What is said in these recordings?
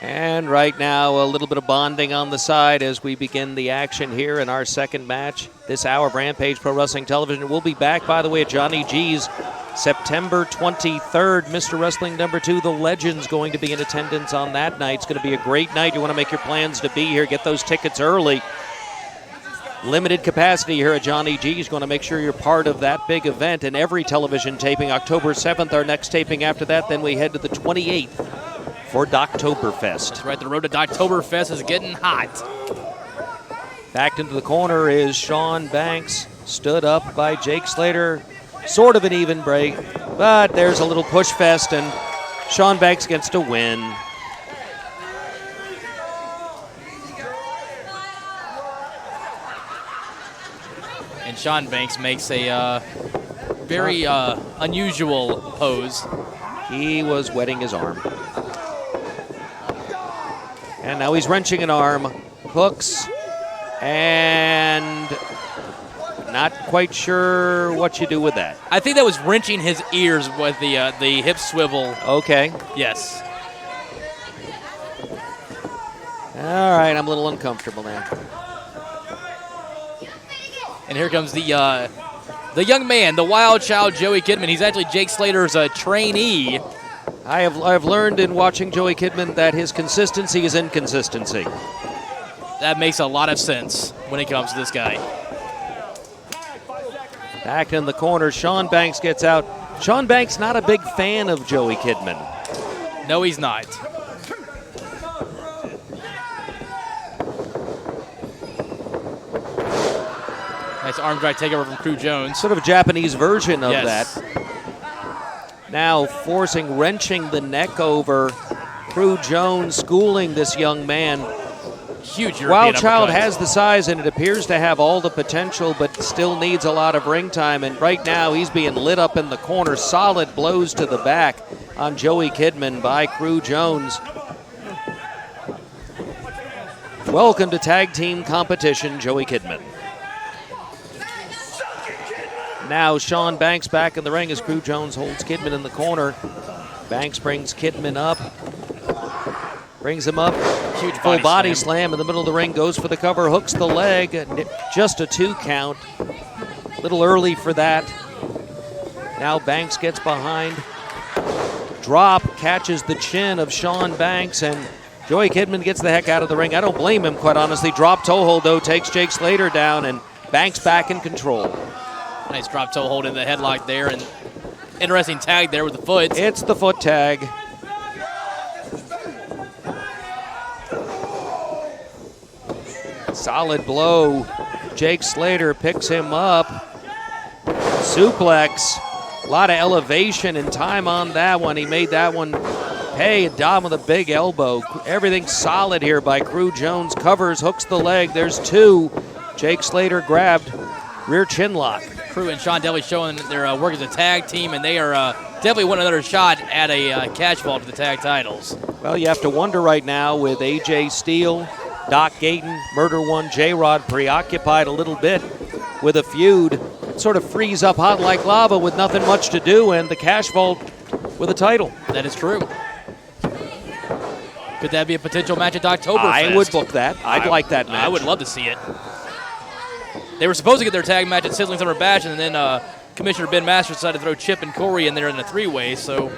And right now, a little bit of bonding on the side as we begin the action here in our second match this hour of Rampage Pro Wrestling Television. We'll be back, by the way, at Johnny G's September 23rd. Mr. Wrestling #2, The Legend's going to be in attendance on that night. It's going to be a great night. You want to make your plans to be here. Get those tickets early. Limited capacity here at Johnny G's. Going to make sure you're part of that big event. And every television taping, October 7th, our next taping after that. Then we head to the 28th. For Doctoberfest. That's right, the road to Doctoberfest is getting hot. Backed into the corner is Shawn Banks, stood up by Jake Slater. Sort of an even break, but there's a little push fest, and Shawn Banks gets to win. And Shawn Banks makes a very unusual pose. He was wetting his arm. And now he's wrenching an arm, hooks, and not quite sure what you do with that. I think that was wrenching his ears with the hip swivel. Okay. Yes. All right, I'm a little uncomfortable now. And here comes the young man, the wild child, Joey Kidman. He's actually Jake Slater's trainee. I've learned in watching Joey Kidman that his consistency is inconsistency. That makes a lot of sense when it comes to this guy. Back in the corner, Shawn Banks gets out. Shawn Banks not a big fan of Joey Kidman. No, he's not. Nice arm drag takeover from Crew Jones. Sort of a Japanese version of yes. that. Now wrenching the neck over. Crew Jones schooling this young man. Huge European Wild Child uppercut. has the size, and it appears to have all the potential, but still needs a lot of ring time. And right now, he's being lit up in the corner. Solid blows to the back on Joey Kidman by Crew Jones. Welcome to tag team competition, Joey Kidman. Now Shawn Banks back in the ring as Crew Jones holds Kidman in the corner. Banks brings Kidman up. Brings him up. Huge full body slam in the middle of the ring. Goes for the cover. Hooks the leg. Just a 2 count. Little early for that. Now Banks gets behind. Drop. Catches the chin of Shawn Banks. And Joey Kidman gets the heck out of the ring. I don't blame him, quite honestly. Drop toe hold, though. Takes Jake Slater down. And Banks back in control. Nice drop toe hold in the headlock there, and interesting tag there with the foot. It's the foot tag. Solid blow. Jake Slater picks him up. Suplex. A lot of elevation and time on that one. He made that one pay. Dom with a big elbow. Everything solid here by Crew Jones. Covers, hooks the leg. There's 2. Jake Slater grabbed. Rear chin lock. Crew and Shawn definitely showing their work as a tag team, and they are definitely want another shot at a catch ball to the tag titles. Well, you have to wonder right now with AJ Steele, Doc Gayton, Murder One, J-Rod preoccupied a little bit with a feud. It sort of freeze up hot like lava with nothing much to do, and the cash vault with a title. That is true. Could that be a potential match at Octoberfest? I would book that. I'd like that match. I would love to see it. They were supposed to get their tag match at Sizzling Summer Bash, and then Commissioner Ben Masters decided to throw Chip and Corey in there in a 3-way, so...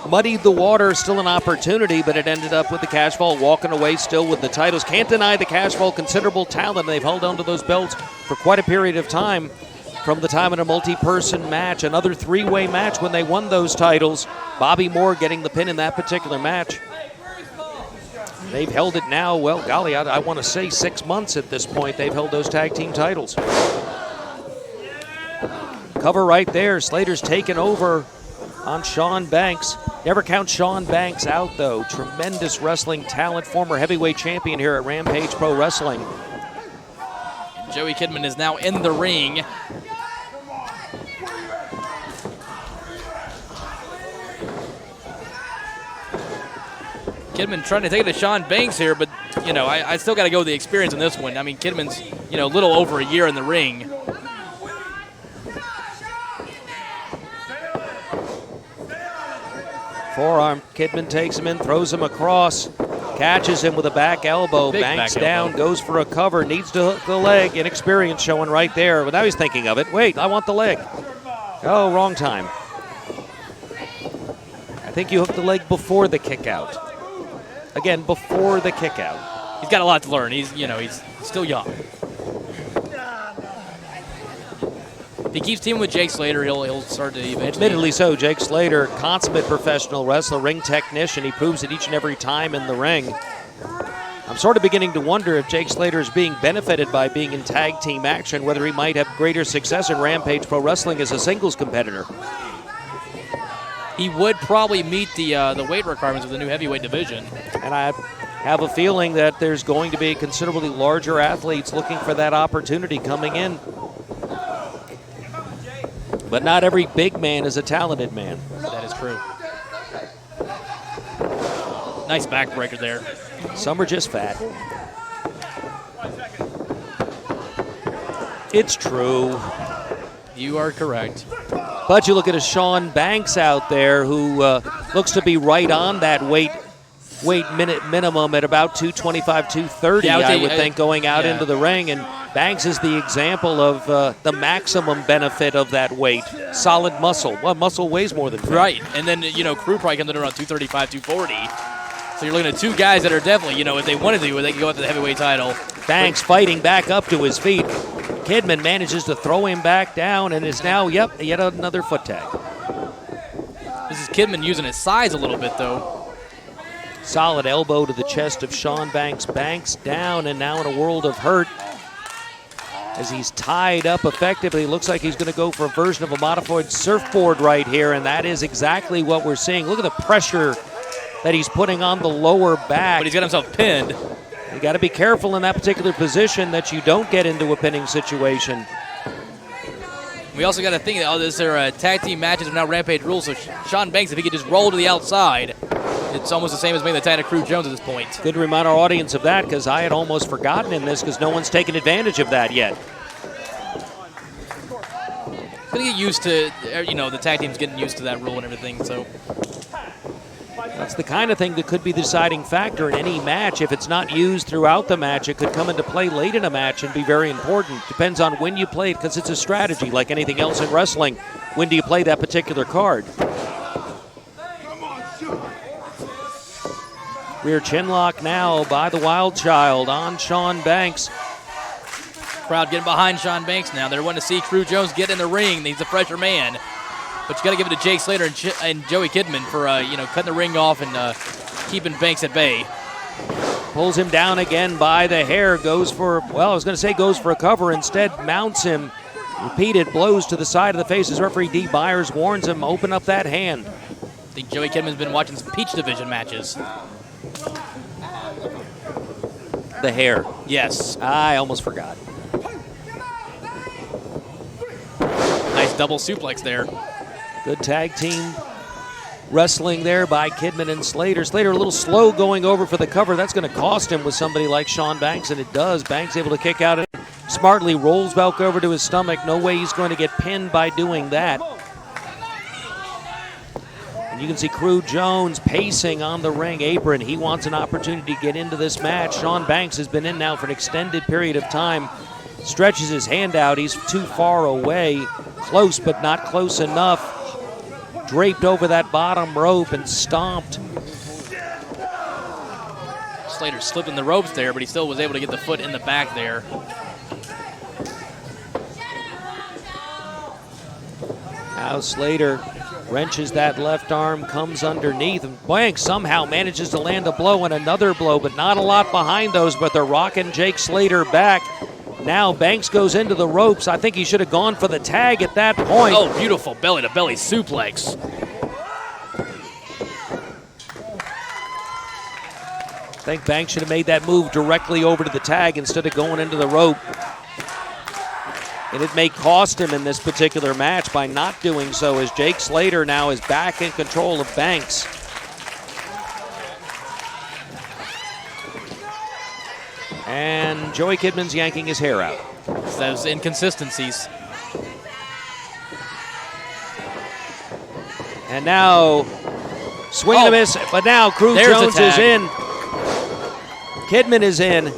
Muddied the water, still an opportunity, but it ended up with the Cash Vault walking away still with the titles. Can't deny the Cash Vault considerable talent. They've held on to those belts for quite a period of time from the time in a multi-person match. Another 3-way match when they won those titles. Bobby Moore getting the pin in that particular match. They've held it now, well, golly, I want to say 6 months at this point. They've held those tag team titles. Cover right there. Slater's taken over on Shawn Banks. Never count Shawn Banks out, though. Tremendous wrestling talent, former heavyweight champion here at Rampage Pro Wrestling. Joey Kidman is now in the ring. Kidman trying to take it to Shawn Banks here, but, you know, I still got to go with the experience in this one. I mean, Kidman's, you know, a little over a year in the ring. Forearm. Kidman takes him in, throws him across, catches him with a back elbow. Big Banks back down, elbow. goes for a cover, needs to hook the leg. Inexperience showing right there. But now he's thinking of it. Wait, I want the leg. Oh, wrong time. I think you hooked the leg before the kick out. Again, before the kick out. He's got a lot to learn. He's still young. If he keeps teaming with Jake Slater, he'll start to eventually. Admittedly so, Jake Slater, consummate professional wrestler, ring technician. He proves it each and every time in the ring. I'm sort of beginning to wonder if Jake Slater is being benefited by being in tag team action, whether he might have greater success in Rampage Pro Wrestling as a singles competitor. He would probably meet the weight requirements of the new heavyweight division. And I have a feeling that there's going to be considerably larger athletes looking for that opportunity coming in. But not every big man is a talented man. That is true. Nice backbreaker there. Some are just fat. It's true. You are correct. But you look at a Shawn Banks out there who looks to be right on that weight minute minimum at about 225, 230, Yeah, I would think, going out yeah. into the ring. And Banks is the example of the maximum benefit of that weight. Solid muscle. Well, muscle weighs more than fat. Right. And then, Crew probably comes in around 235, 240. So you're looking at two guys that are definitely, if they wanted to, they could go after the heavyweight title. Banks fighting back up to his feet. Kidman manages to throw him back down and is now, yet another foot tag. This is Kidman using his size a little bit, though. Solid elbow to the chest of Shawn Banks. Banks down and now in a world of hurt as he's tied up effectively. Looks like he's going to go for a version of a modified surfboard right here, and that is exactly what we're seeing. Look at the pressure that he's putting on the lower back. But he's got himself pinned. You got to be careful in that particular position that you don't get into a pinning situation. We also got to think that these are tag team matches are now Rampage rules, so Shawn Banks, if he could just roll to the outside, it's almost the same as making the tag to Crew Jones at this point. Good to remind our audience of that because I had almost forgotten in this because no one's taken advantage of that yet. Gonna get used to, the tag team's getting used to that rule and everything, so. That's the kind of thing that could be the deciding factor in any match. If it's not used throughout the match, it could come into play late in a match and be very important. Depends on when you play it because it's a strategy like anything else in wrestling. When do you play that particular card? Rear chin lock now by the Wild Child on Shawn Banks. Crowd getting behind Shawn Banks now. They're wanting to see Crew Jones get in the ring. He's a fresher man. But you got to give it to Jake Slater and Joey Kidman for, cutting the ring off and keeping Banks at bay. Pulls him down again by the hair. Goes for a cover. Instead, mounts him. Repeated blows to the side of the face as referee Dee Byers warns him, open up that hand. I think Joey Kidman's been watching some Peach Division matches. The hair. Yes. I almost forgot. Nice double suplex there. Good tag team wrestling there by Kidman and Slater. Slater a little slow going over for the cover. That's going to cost him with somebody like Shawn Banks, and it does. Banks able to kick out it. Smartly rolls back over to his stomach. No way he's going to get pinned by doing that. And you can see Crew Jones pacing on the ring apron. He wants an opportunity to get into this match. Shawn Banks has been in now for an extended period of time. Stretches his hand out. He's too far away. Close, but not close enough. Draped over that bottom rope and stomped. Slater slipped in the ropes there, but he still was able to get the foot in the back there. Now Slater wrenches that left arm, comes underneath, and Banks somehow manages to land a blow and another blow, but not a lot behind those, but they're rocking Jake Slater back. Now Banks goes into the ropes. I think he should have gone for the tag at that point. Oh, beautiful belly-to-belly suplex. I think Banks should have made that move directly over to the tag instead of going into the rope. And it may cost him in this particular match by not doing so, as Jake Slater now is back in control of Banks. And Joey Kidman's yanking his hair out. Those inconsistencies. And now Swing and a miss, but now Crew There's a Jones is tag. in. Kidman is in.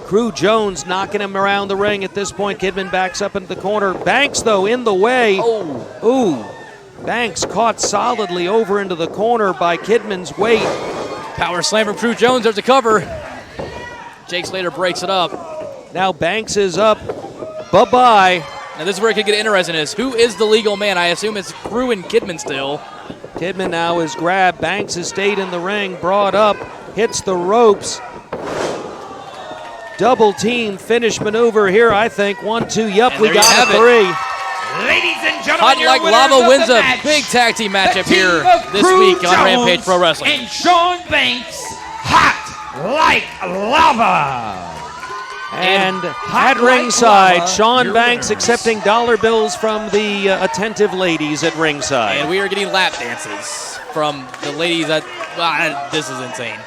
Crew Jones knocking him around the ring at this point. Kidman backs up into the corner. Banks, though, in the way. Oh. Ooh. Banks caught solidly over into the corner by Kidman's weight. Power slam from Crew Jones. There's a cover. Jake Slater breaks it up. Now Banks is up. Bye-bye. Now this is where it could get interesting is who is the legal man? I assume it's Crew and Kidman still. Kidman now is grabbed. Banks has stayed in the ring, brought up, hits the ropes. Double team finish maneuver here, I think. 1, 2, yup, And we there you got have a it. 3. Ladies and gentlemen, Hot your Like winners Lava of wins the a match, big tag team matchup the here team of this Crew week on Jones Rampage Pro Wrestling. and Shawn Banks, Hot Like Lava. And Hot at like ringside, lava, Shawn your Banks winners. accepting dollar bills from the attentive ladies at ringside. And we are getting lap dances from the ladies. This is insane.